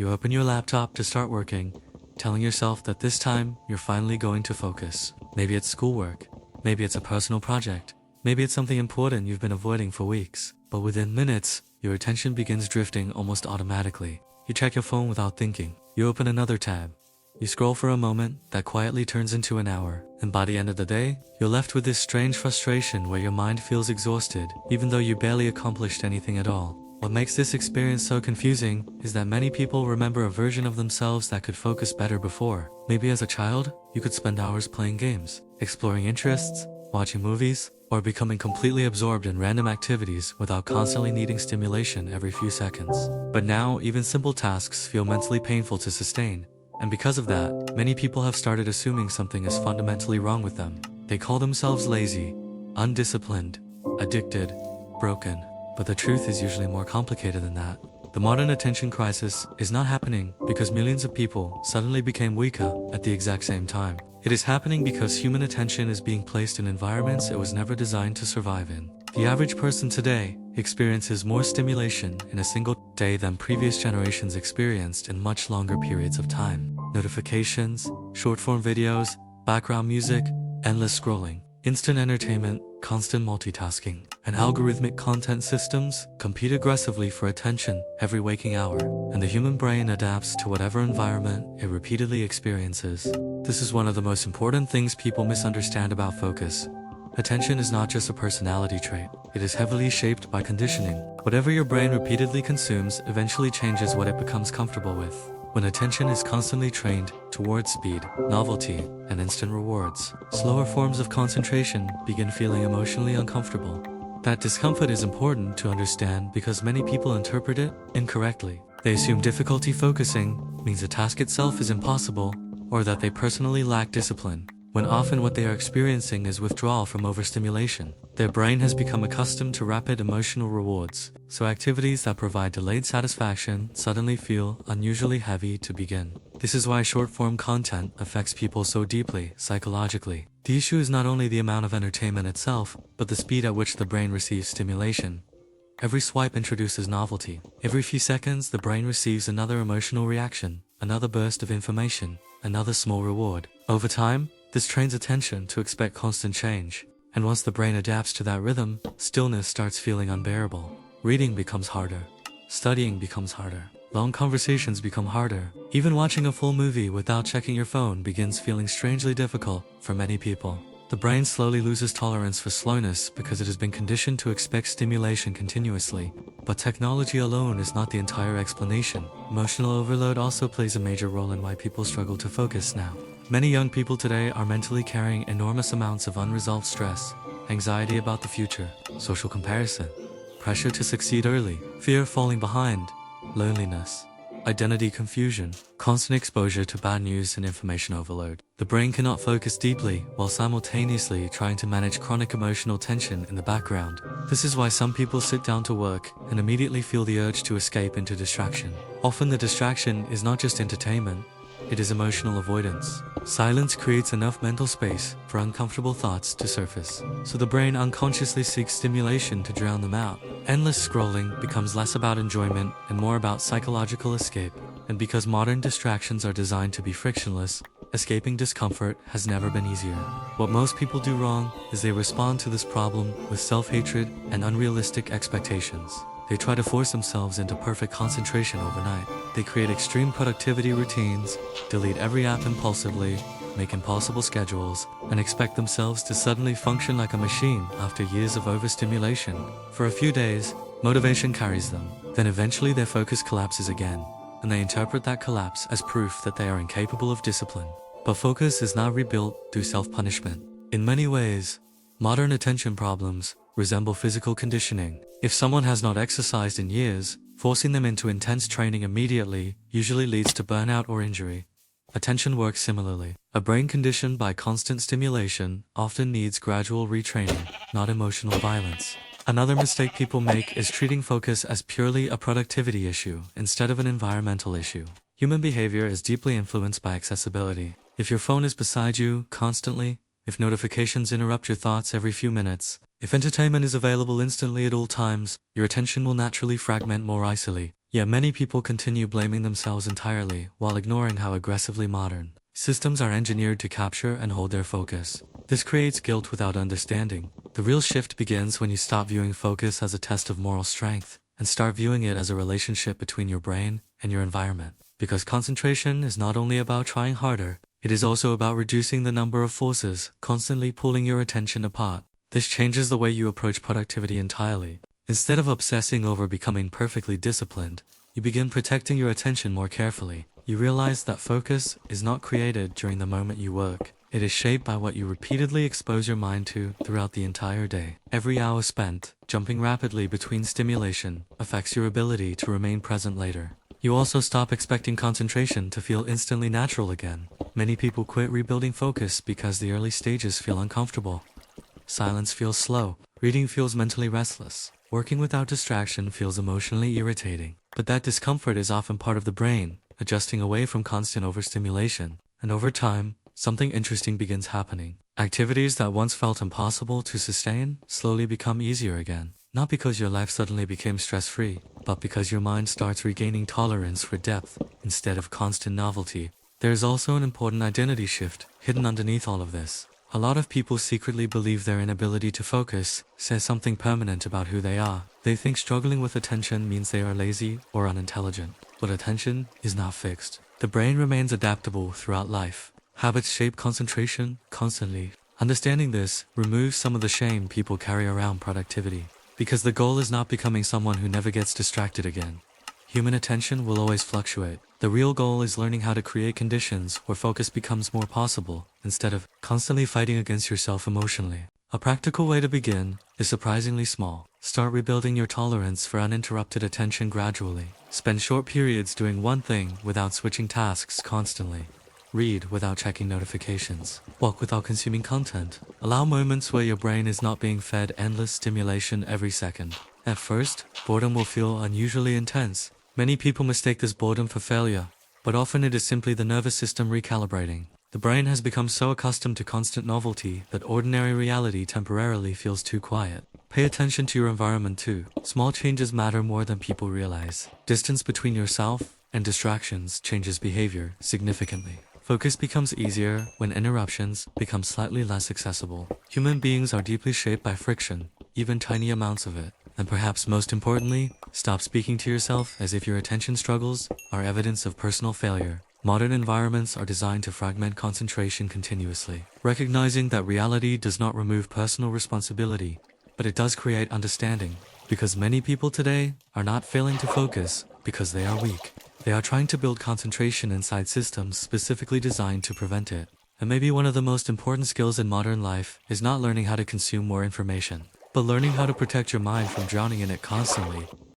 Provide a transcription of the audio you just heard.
You open your laptop to start working, telling yourself that this time you're finally going to focus. Maybe it's schoolwork, maybe it's a personal project, maybe it's something important you've been avoiding for weeks. But within minutes, your attention begins drifting almost automatically. You check your phone without thinking. You open another tab. You scroll for a moment that quietly turns into an hour. And by the end of the day, you're left with this strange frustration where your mind feels exhausted, even though you barely accomplished anything at all. What makes this experience so confusing is that many people remember a version of themselves that could focus better before. Maybe as a child, you could spend hours playing games, exploring interests, watching movies, or becoming completely absorbed in random activities without constantly needing stimulation every few seconds. But now, even simple tasks feel mentally painful to sustain. And because of that, many people have started assuming something is fundamentally wrong with them. They call themselves lazy, undisciplined, addicted, broken. But the truth is usually more complicated than that. The modern attention crisis is not happening because millions of people suddenly became weaker at the exact same time. It is happening because human attention is being placed in environments it was never designed to survive in. The average person today experiences more stimulation in a single day than previous generations experienced in much longer periods of time. Notifications, short-form videos, background music, endless scrolling, instant entertainment, constant multitasking, and algorithmic content systems compete aggressively for attention every waking hour, and the human brain adapts to whatever environment it repeatedly experiences. This is one of the most important things people misunderstand about focus. Attention is not just a personality trait. It is heavily shaped by conditioning. Whatever your brain repeatedly consumes eventually changes what it becomes comfortable with. When attention is constantly trained towards speed, novelty, and instant rewards, slower forms of concentration begin feeling emotionally uncomfortable. That discomfort is important to understand because many people interpret it incorrectly. They assume difficulty focusing means the task itself is impossible, or that they personally lack discipline, when often what they are experiencing is withdrawal from overstimulation. Their brain has become accustomed to rapid emotional rewards, so activities that provide delayed satisfaction suddenly feel unusually heavy to begin. This is why short-form content affects people so deeply, psychologically. The issue is not only the amount of entertainment itself, but the speed at which the brain receives stimulation. Every swipe introduces novelty. Every few seconds, the brain receives another emotional reaction, another burst of information, another small reward. Over time, this trains attention to expect constant change. And once the brain adapts to that rhythm, stillness starts feeling unbearable. Reading becomes harder. Studying becomes harder. Long conversations become harder. Even watching a full movie without checking your phone begins feeling strangely difficult for many people. The brain slowly loses tolerance for slowness because it has been conditioned to expect stimulation continuously. But technology alone is not the entire explanation. Emotional overload also plays a major role in why people struggle to focus now. Many young people today are mentally carrying enormous amounts of unresolved stress, anxiety about the future, social comparison, pressure to succeed early, fear of falling behind, loneliness, identity confusion, constant exposure to bad news and information overload. The brain cannot focus deeply while simultaneously trying to manage chronic emotional tension in the background. This is why some people sit down to work and immediately feel the urge to escape into distraction. Often the distraction is not just entertainment, it is emotional avoidance. Silence creates enough mental space for uncomfortable thoughts to surface, so the brain unconsciously seeks stimulation to drown them out. Endless scrolling becomes less about enjoyment and more about psychological escape. And because modern distractions are designed to be frictionless, escaping discomfort has never been easier. What most people do wrong is they respond to this problem with self-hatred and unrealistic expectations. They try to force themselves into perfect concentration overnight. They create extreme productivity routines, delete every app impulsively, make impossible schedules, and expect themselves to suddenly function like a machine after years of overstimulation. For a few days, motivation carries them. Then eventually their focus collapses again, and they interpret that collapse as proof that they are incapable of discipline. But focus is not rebuilt through self-punishment. In many ways, modern attention problems resemble physical conditioning. If someone has not exercised in years, forcing them into intense training immediately usually leads to burnout or injury. Attention works similarly. A brain conditioned by constant stimulation often needs gradual retraining, not emotional violence. Another mistake people make is treating focus as purely a productivity issue instead of an environmental issue. Human behavior is deeply influenced by accessibility. If your phone is beside you constantly, if notifications interrupt your thoughts every few minutes, if entertainment is available instantly at all times, your attention will naturally fragment more easily. Yet many people continue blaming themselves entirely while ignoring how aggressively modern systems are engineered to capture and hold their focus. This creates guilt without understanding. The real shift begins when you stop viewing focus as a test of moral strength and start viewing it as a relationship between your brain and your environment. Because concentration is not only about trying harder, it is also about reducing the number of forces constantly pulling your attention apart. This changes the way you approach productivity entirely. Instead of obsessing over becoming perfectly disciplined, you begin protecting your attention more carefully. You realize that focus is not created during the moment you work. It is shaped by what you repeatedly expose your mind to throughout the entire day. Every hour spent jumping rapidly between stimulation affects your ability to remain present later. You also stop expecting concentration to feel instantly natural again. Many people quit rebuilding focus because the early stages feel uncomfortable. Silence feels slow. Reading feels mentally restless. Working without distraction feels emotionally irritating. But that discomfort is often part of the brain adjusting away from constant overstimulation. And over time, something interesting begins happening. Activities that once felt impossible to sustain slowly become easier again. Not because your life suddenly became stress-free, but because your mind starts regaining tolerance for depth instead of constant novelty. There is also an important identity shift hidden underneath all of this. A lot of people secretly believe their inability to focus says something permanent about who they are. They think struggling with attention means they are lazy or unintelligent. But attention is not fixed. The brain remains adaptable throughout life. Habits shape concentration constantly. Understanding this removes some of the shame people carry around productivity. Because the goal is not becoming someone who never gets distracted again. Human attention will always fluctuate. The real goal is learning how to create conditions where focus becomes more possible, instead of constantly fighting against yourself emotionally. A practical way to begin is surprisingly small. Start rebuilding your tolerance for uninterrupted attention gradually. Spend short periods doing one thing without switching tasks constantly. Read without checking notifications. Walk without consuming content. Allow moments where your brain is not being fed endless stimulation every second. At first, boredom will feel unusually intense. Many people mistake this boredom for failure, but often it is simply the nervous system recalibrating. The brain has become so accustomed to constant novelty that ordinary reality temporarily feels too quiet. Pay attention to your environment too. Small changes matter more than people realize. Distance between yourself and distractions changes behavior significantly. Focus becomes easier when interruptions become slightly less accessible. Human beings are deeply shaped by friction, even tiny amounts of it. And perhaps most importantly, stop speaking to yourself as if your attention struggles are evidence of personal failure. Modern environments are designed to fragment concentration continuously. Recognizing that reality does not remove personal responsibility, but it does create understanding. Because many people today are not failing to focus because they are weak. They are trying to build concentration inside systems specifically designed to prevent it. And maybe one of the most important skills in modern life is not learning how to consume more information, but learning how to protect your mind from drowning in it constantly.